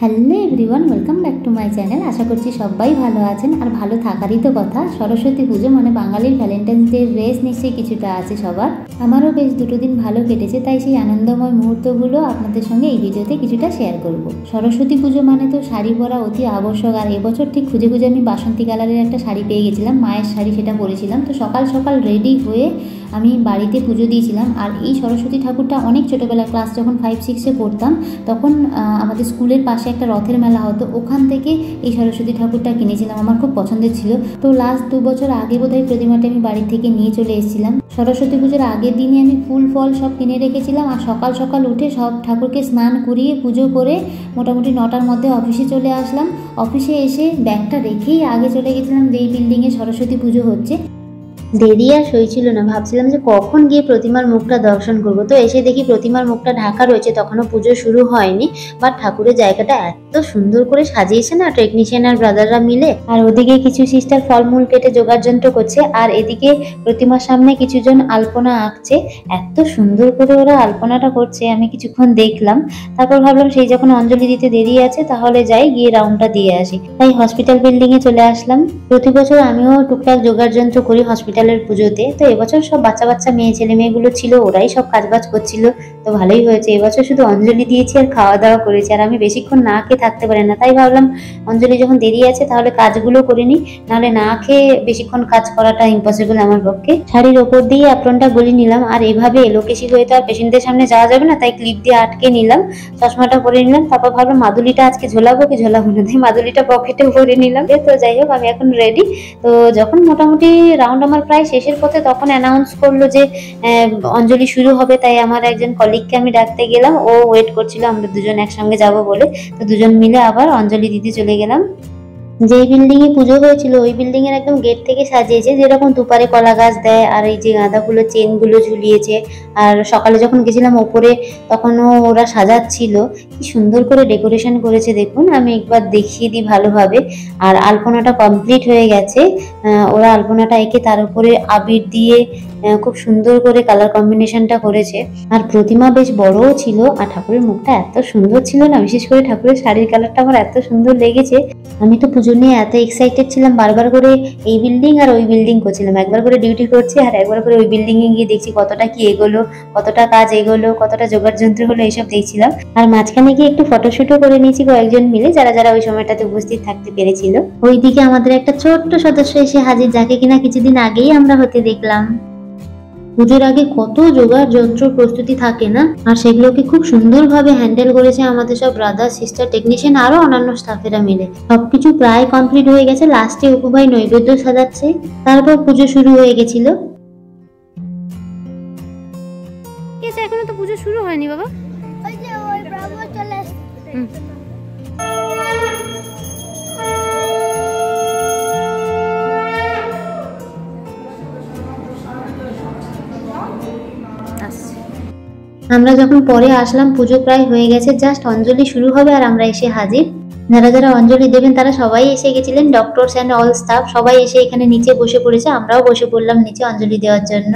Hello everyone, welcome back to my channel. আশা করছি সবাই ভালো আছেন আর ভালো থাকারই তো কথা। সরস্বতী পুজো মানে বাঙালির ভ্যালেন্টাইন্স ডে রেস নিশ্চয়ই কিছুটা আছে সবার। আমারও বেশ দুটো দিন ভালো কেটেছে, তাই সেই আনন্দময় মুহূর্তগুলো আপনাদের সঙ্গে এই ভিডিওতে কিছুটা শেয়ার করব। সরস্বতী পুজো মানে তো শাড়ি পরা অতি আবশ্যক, আর এবছর ঠিক খুঁজে খুঁজে আমি বাসন্তী কালারের একটা শাড়ি পেয়ে গেছিলাম, মায়ের শাড়ি, সেটা পরেছিলাম। তো সকাল সকাল রেডি হয়ে আমি বাড়িতে পুজো দিয়েছিলাম। আর এই সরস্বতী ঠাকুরটা অনেক ছোটোবেলা ক্লাস যখন 5-6-এ পড়তাম তখন আমাদের স্কুলের পাশে একটা রথের মেলা হতো, ওখান থেকে এই সরস্বতী ঠাকুরটা কিনেছিলাম। আমার খুব পছন্দের ছিল। তো লাস্ট 2 বছর আগে বোধহয় প্রতিমাটা আমি বাড়ি থেকে নিয়ে চলে এসেছিলাম। সরস্বতী পুজোর আগের দিনই আমি ফুল ফল সব কিনে রেখেছিলাম, আর সকাল সকাল উঠে সব ঠাকুরকে স্নান করিয়ে পুজো করে মোটামুটি 9টার মধ্যে অফিসে চলে আসলাম। অফিসে এসে ব্যাগটা রেখেই আগে চলে গেছিলাম যেই বিল্ডিংয়ে সরস্বতী পুজো হচ্ছে। দেরি আর সইছিল না, ভাবছিলাম যে কখন গিয়ে প্রতিমার মুখটা দর্শন করব। তো এসে দেখি প্রতিমার মুখটা ঢাকা রয়েছে, তখনও পুজো শুরু হয়নি। বাট ঠাকুরের জায়গাটা এত সুন্দর করে সাজিয়েছে না টেকনিশিয়ান আর ব্রাদাররা মিলে। আর ওদিকে কিছু সিস্টার ফলমূল কেটে জোগাড় যন্ত্র করছে, আর এদিকে প্রতিমার সামনে কিছুজন আলপনা আঁকছে। এত সুন্দর করে ওরা আলপনাটা করছে, আমি কিছুক্ষণ দেখলাম। তারপর ভাবলাম সেই যখন অঞ্জলি দিতে দেরি আছে তাহলে যাই, গিয়ে রাউন্ডটা দিয়ে আসি। তাই হসপিটাল বিল্ডিংয়ে চলে আসলাম। প্রতি বছর আমিও টুকটাক জোগাড় যন্ত্র করি হসপিটালের পুজোতে। তো এবছর সব বাচ্চা বাচ্চা মেয়ে ছেলে মেয়েগুলো ছিল, ওরাই সব কাজবাজ করছিল। তো ভালোই হয়েছে, এবছর শুধু অঞ্জলি দিয়েছি আর খাওয়া দাওয়া করেছি। আর আমি বেশিক্ষণ না খেয়ে থাকতে পারি না, তাই ভাবলাম অঞ্জলি যখন দেরি আছে তাহলে কাজগুলো করে নিই, নাহলে না খেয়ে বেশিক্ষণ কাজ করাটা ইম্পসিবল আমার পক্ষে। শাড়ির ওপর দিয়ে অ্যাপ্রনটা গলিয়ে নিলাম, আর এভাবে এলোকেশি হয়ে তো আর পেশেন্টদের সামনে যাওয়া যাবে না, তাই ক্লিপ দিয়ে আটকে নিলাম। চশমাটা পরে নিলাম। তারপর ভাবলাম মাদুলিটা আজকে ঝোলাবো কি ঝোলাবো না, তাই মাদুলিটা পকেটে ভরে নিলাম। তো যাই হোক, আমি এখন রেডি। তো যখন মোটামুটি রাউন্ড আমার প্রায় শেষের পথে, তখন অ্যানাউন্স করলো যে অঞ্জলি শুরু হবে। তাই আমার একজন কলিগকে আমি ডাকতে গেলাম, ও ওয়েট করছিল আমরা দুজন একসঙ্গে যাব বলে। তো দুজন মিলে আবার অঞ্জলি দিতে চলে গেলাম। যেই বিল্ডিং এ পুজো হয়েছিল ওই বিল্ডিং এর একদম গেট থেকে সাজিয়েছে, যেরকম দুপারে কলা গাছ দেয়, আর এই যে গাঁদা ফুলের চেন গুলো ঝুলিয়েছে। আর সকালে যখন গেছিলাম ওপরে তখনও ওরা সাজাচ্ছিল, কি সুন্দর করে ডেকোরেশন করেছে দেখুন। আমি একবার দেখিয়ে দিই ভালোভাবে। আর আলপনাটা কমপ্লিট হয়ে গেছে। ওরা আলপনাটা এঁকে তার উপরে আবির দিয়ে খুব সুন্দর করে কালার কম্বিনেশনটা করেছে। আর প্রতিমা বেশ বড়ও ছিল, আর ঠাকুরের মুখটা এত সুন্দর ছিল না, বিশেষ করে ঠাকুরের শাড়ির কালারটা আমার এত সুন্দর লেগেছে। আমি তো পুজো নিয়ে এত এক্সাইটেড ছিলাম, বারবার করে এই বিল্ডিং আর ওই বিল্ডিং করছিলাম। একবার করে ডিউটি করছি আর একবার করে ওই বিল্ডিং এ গিয়ে দেখছি কতটা কি এগোলো, কতটা কাজ এগোলো, কতটা জোগাড় যন্ত্র হলো, এইসব দেখছিলাম। আর মাঝখানে গিয়ে একটু ফটোশুটও করে নিয়েছি কয়েকজন মিলে, যারা যারা ওই সময়টাতে উপস্থিত থাকতে পেরেছিল। ওইদিকে আমাদের একটা ছোট্ট সদস্য এসে হাজির, যাকে কিনা কিছুদিন আগেই আমরা হতে দেখলাম। পুজোর আগে কত জোগাড় যন্ত্র প্রস্তুতি থাকে না, আর সেগুলোকে খুব সুন্দরভাবে হ্যান্ডেল করেছে আমাদের সব ব্রাদার সিস্টার টেকনিশিয়ান আরো অন্যান্য স্টাফেরা মিলে। সবকিছু প্রায় কমপ্লিট হয়ে গেছে, লাস্টে অপু ভাই নৈবেদ্য সাজাচ্ছে। তারপর পুজো শুরু হয়ে গেছিল। এখনো তো পুজো শুরু হয়নি বাবা। আমরা যখন পরে আসলাম পুজো প্রায় হয়ে গেছে, জাস্ট অঞ্জলি শুরু হবে আর আমরা এসে হাজির। যারা যারা অঞ্জলি দেবেন তারা সবাই এসে গেছিলেন, ডক্টরস অ্যান্ড অল স্টাফ সবাই এসে এখানে নিচে বসে পড়েছে। আমরাও বসে পড়লাম নিচে অঞ্জলি দেওয়ার জন্য।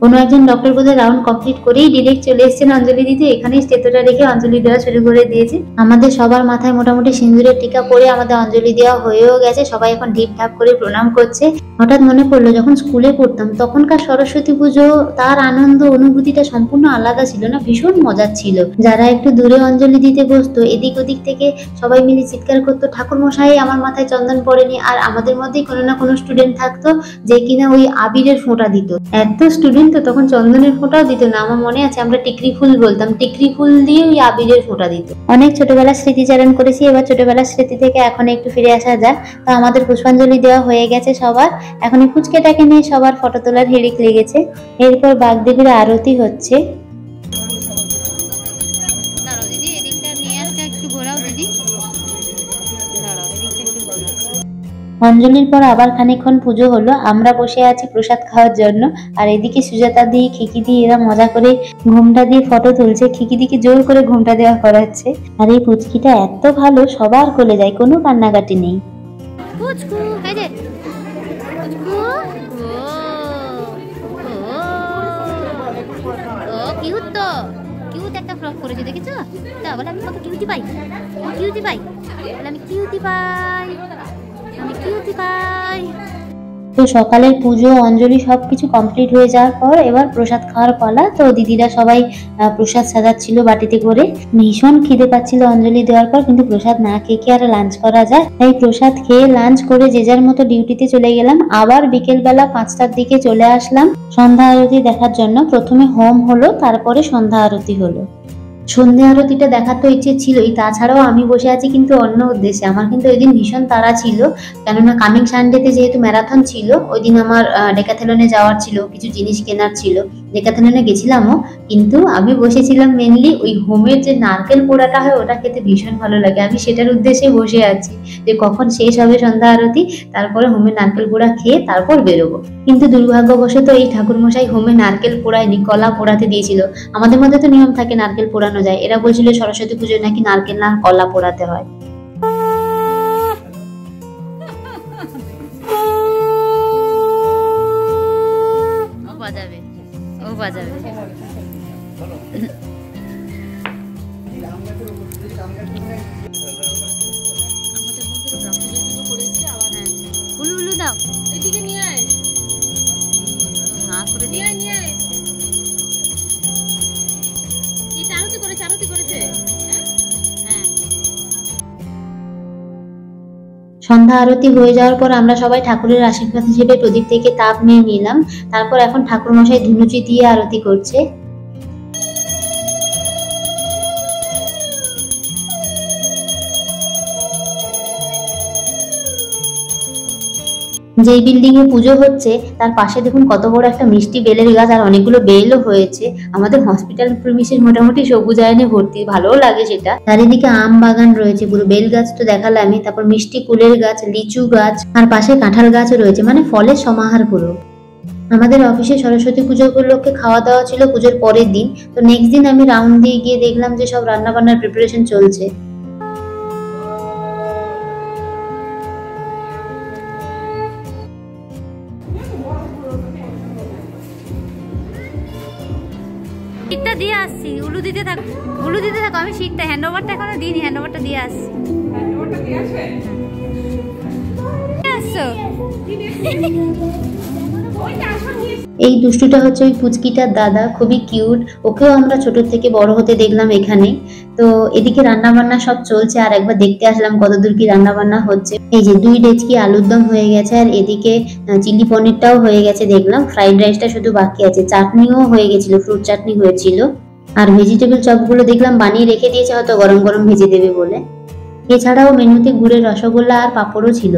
কোনো একজন ডক্টর বোধহয় রাউন্ড কমপ্লিট করেই ডিরেক্ট চলে এসেছেন অঞ্জলি দিতে, এখানেই স্টেতোটা রেখে অঞ্জলি দেওয়া শুরু করে দিয়েছে। আমাদের সবার মাথায় মোটামুটি সিঁদুরের টিকা পরে আমাদের অঞ্জলি দেওয়া হয়েও গেছে, সবাই এখন ঢিপ ঢাপ করে প্রণাম করছে। হঠাৎ মনে পড়লো যখন স্কুলে পড়তাম তখনকার সরস্বতী পুজো, তার আনন্দ অনুভূতিটা সম্পূর্ণ আলাদা ছিল না, ভীষণ মজার ছিল। যারা একটু দূরে অঞ্জলি দিতে বসতো, এদিক ওদিক থেকে সবাই মিলে চিৎকার করতো, ঠাকুর মশাই আমার মাথায় চন্দন পড়েনি। আর আমাদের মধ্যেই কোনো না কোনো স্টুডেন্ট থাকতো যে কিনা ওই আবিরের ফোঁটা দিত। এত স্টুডেন্ট তো তখন চন্দনের ফোঁটাও দিত না, আমার মনে আছে আমরা টিকরি ফুল বলতাম, টিকরি ফুল দিয়ে ওই আবিরের ফোঁটা দিত। অনেক ছোটবেলার স্মৃতিচারণ করেছি, এবার ছোটবেলার স্মৃতি থেকে এখন একটু ফিরে আসা যাক। তো আমাদের পুষ্পাঞ্জলি দেওয়া হয়ে গেছে সবার, এখন এই ফুচকেটাকে নিয়ে সবার ফটো তোলার হিড়িক লেগেছে। এরপর বাগদেবীর আরতি হচ্ছে। অঞ্জলির পর আবার খানিকক্ষণ পুজো হলো, আমরা বসে আছি প্রসাদ খাওয়ার জন্য। আর এদিকে সুজাতা দি, খিকি দি এরা মজা করে ঘোমটা দিয়ে ফটো তুলছে। খিকি দিকে জোর করে ঘোমটা দেওয়া করাচ্ছে। আর এই পুচকিটা এত ভালো, সবার কোলে যায়, কোনো কান্নাকাটি নেই। পুচকু এই যে পুচকু, ও কিউট, তো কিউট একটা ফ্রক পরেছে, দেখেছো? তা বলে আমি কত কিউটি পাই, কিউটি পাই, বলে আমি কিউটি পাই, আমি কিউটি পাই। তো সকালের পুজো, অঞ্জলি সবকিছু কমপ্লিট হয়ে যাওয়ার পর এবার প্রসাদ খাওয়ার পালা। তো দিদিরা সবাই প্রসাদ সাজাচ্ছিল বাটিতে করে। ভীষণ খিদে পাচ্ছিল অঞ্জলি দেওয়ার পর, কিন্তু প্রসাদ না খেয়ে কি আর লাঞ্চ করা যায়? তাই প্রসাদ খেয়ে লাঞ্চ করে যে যার মতো ডিউটিতে চলে গেলাম। আবার বিকেলবেলা 5টার দিকে চলে আসলাম সন্ধ্যা আরতি দেখার জন্য। প্রথমে হোম হলো, তারপরে সন্ধ্যা আরতি হলো। সন্ধ্যা আরতিটা দেখার তো ইচ্ছে ছিলই, তাছাড়াও আমি বসে আছি কিন্তু অন্য উদ্দেশ্যে। আমার কিন্তু ওই দিন ভীষণ তাড়া ছিল, কেননা কামিং সানডেতে যেহেতু ম্যারাথন ছিল, ওই দিন আমার ডেকাথেলনে যাওয়ার ছিল, কিছু জিনিস কেনার ছিল। ডেকাথেলনে গেছিলামও, কিন্তু আমি বসেছিলাম মেনলি ওই হোমের যে নারকেল পোড়াটা হয়, ওটা খেতে ভীষণ ভালো লাগে। আমি সেটার উদ্দেশ্যে বসে আছি যে কখন শেষ হবে সন্ধ্যা আরতি, তারপরে হোমের নারকেল পোড়া খেয়ে তারপর বেরোবো। কিন্তু দুর্ভাগ্যবশত এই ঠাকুরমশাই হোমে নারকেল পোড়ায়নি, কলা পোড়াতে দিয়েছিল। আমাদের মধ্যে তো নিয়ম থাকে নারকেল পোড়ানো যায়, এরা বলছিল সরস্বতী পুজোয় নাকি নারকেল না কলা পোড়াতে হয়। ও বাজাবে, ও বাজাবে। উলু উলু দাও, এদিকে নিয়ে আয়, হ্যাঁ করে নিয়ে আয়, নিয়ে আয়। এই চারুতি করেছে, আরতি করেছে। হ্যাঁ, সন্ধ্যা আরতি হয়ে যাওয়ার পর আমরা সবাই ঠাকুরের আশীর্বাদ হিসেবে প্রদীপ থেকে তাপ নিয়ে নিলাম। তারপর এখন ঠাকুরমশাই ধুনুচি দিয়ে আরতি করছে। যেই বিল্ডিং এ পুজো হচ্ছে তার পাশে দেখুন কত বড় একটা মিষ্টি বেলের গাছ, আর অনেকগুলো বেলও হয়েছে। আমাদের হসপিটাল প্রিমিসের মোটামুটি সবুজায়নে ভর্তি, ভালোও লাগে সেটা। চারিদিকে আম বাগান রয়েছে, পুরো বেল গাছ তো দেখালামই, তারপর মিষ্টি কুলের গাছ, লিচু গাছ, আর পাশে কাঁঠাল গাছও রয়েছে, মানে ফলের সমাহার পুরো। আমাদের অফিসে সরস্বতী পুজো উপলক্ষে খাওয়া দাওয়া ছিল পুজোর পরের দিন। তো নেক্সট দিন আমি রাউন্ড দিয়ে গিয়ে দেখলাম যে সব রান্না বান্নার প্রিপারেশন চলছে। শীটটা দিয়ে আসছি, উলু দিতে থাক, উলু দিতে থাকো। আমি শীটটা হ্যান্ড ওভারটা এখনো দিইনি, হ্যান্ড ওভারটা দিয়ে আসছি। এই দুষ্টুটা হচ্ছে ওই পুচকিটার দাদা, খুবই কিউট। ওকেও আমরা ছোট থেকে বড় হতে দেখলাম এখানে। তো এদিকে রান্না বান্না সব চলছে, আর একবার দেখতে আসলাম কতদূর কি রান্না বান্না হচ্ছে। এই যে 2 ডেচকি আলুর দম হয়ে গেছে, আর এদিকে চিলি পনিরটাও হয়ে গেছে দেখলাম। ফ্রাইড রাইসটা শুধু বাকি আছে, চাটনিও হয়ে গেছিল, ফ্রুট চাটনি হয়েছিল। আর ভেজিটেবল চপগুলো দেখলাম বানিয়ে রেখে দিয়েছে, হয়তো গরম গরম ভেজে দেবে বলে। এছাড়াও মেনুতে গুড়ের রসগোল্লা আর পাঁপড়ও ছিল।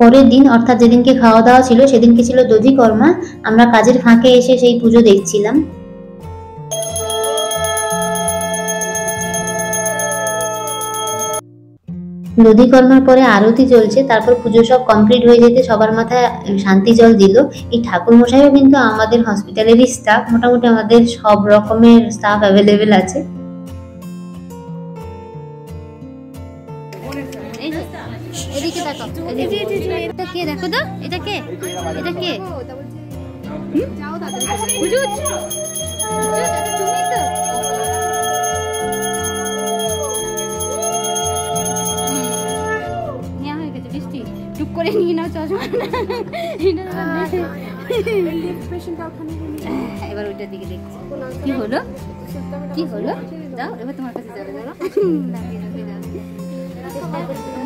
পরের দিন অর্থাৎ যেদিনকে খাওয়া দাওয়া ছিল সেদিনকে ছিল দধিকর্মা। আমরা কাজের ফাঁকে এসে সেই পুজো দেখছিলাম। দধিকর্মার পরে আরতি চলছে, তারপর পুজো সব কমপ্লিট হয়ে যেতে সবার মাথায় শান্তি জল দিল। এই ঠাকুর মশাইও কিন্তু আমাদের হসপিটালেরই স্টাফ, মোটামুটি আমাদের সব রকমের স্টাফ অ্যাভেলেবেল আছে। এদিকে দেখো, এটা কে দেখো তো, এটা কে, এটা কে? নেওয়া হয়ে গেছে বৃষ্টি, টুক করে নিয়ে নাও চশমা। এবার ওইটার দিকে দেখছি কি হলো, কি হলো। দাও এবার তোমার কাছে যাবে, দাঁড়াও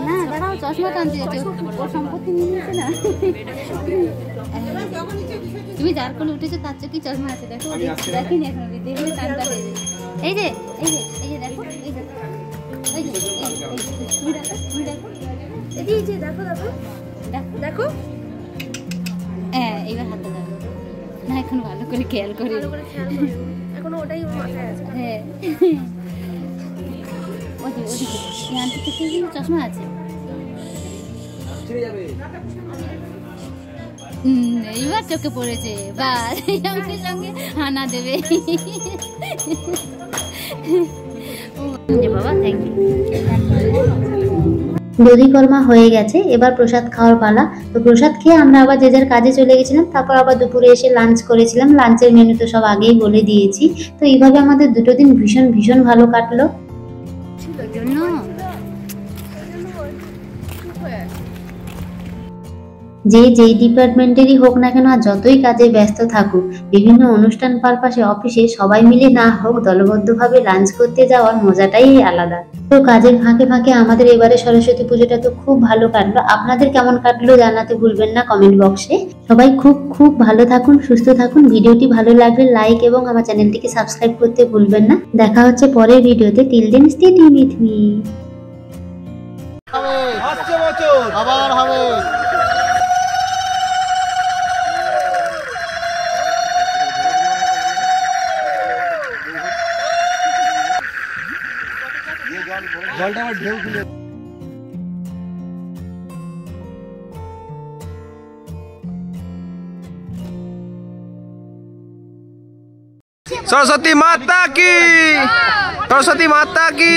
না, দাঁড়াও, চশমা তো আনতে যাচ্ছে, ওর সম্পত্তি নিয়ে নিয়েছে না। তুমি যার কোলে উঠেছো তার চোখে চশমা আছে, দেখো দেখিনি এখন, দেখলে কানটা হয়ে যাবে। এই যে এই যে এই যে দেখো, এই যে এই যে তুমি দেখো, তুমি দেখো, এই যে দেখো দেখো দেখো দেখো। হ্যাঁ এইবার হাতটা দেখো না, এখন ভালো করে খেয়াল করে, এখন ওটাই মাথায় আছে। হ্যাঁ ওদিকে ওদিকে আন্টি থেকে চশমা আছে, এইবার চোখে পড়েছে, বাস সঙ্গে সঙ্গে হানা দেবে। বাবা থ্যাংক ইউ। দধিকর্মা হয়ে গেছে, এবার প্রসাদ খাওয়ার পালা। তো প্রসাদ খেয়ে আমরা আবার যে যার কাজে চলে গেছিলাম। তারপর আবার দুপুরে এসে লাঞ্চ করেছিলাম। লাঞ্চের মেনু তো সব আগেই বলে দিয়েছি। তো এইভাবে আমাদের দুটো দিন ভীষণ ভীষণ ভালো কাটলো। যে যেই ডিপার্টমেন্টেরই হোক না কেন আর যতই কাজে ব্যস্ত থাকুক, বিভিন্ন অনুষ্ঠান পারপাসে অফিসে সবাই মিলে না হোক দলবদ্ধভাবে লাঞ্চ করতে যাওয়ার মজাটাই আলাদা। তো কাজের ফাঁকে ফাঁকে আমাদের এবারে সরস্বতী পুজোটা তো খুব ভালো কাটলো। আপনাদের কেমন কাটলো জানাতে ভুলবেন না কমেন্ট বক্সে। সবাই খুব খুব ভালো থাকুন, সুস্থ থাকুন। ভিডিওটি ভালো লাগলে লাইক এবং আমার চ্যানেলটিকে সাবস্ক্রাইব করতে ভুলবেন না। দেখা হচ্ছে পরের ভিডিওতে। Till then stay tuned with me. আসছে বছর আবার হবে। জলটা আমার ঢেউ খুলে सरस्वती माता की, सरस्वती माता की।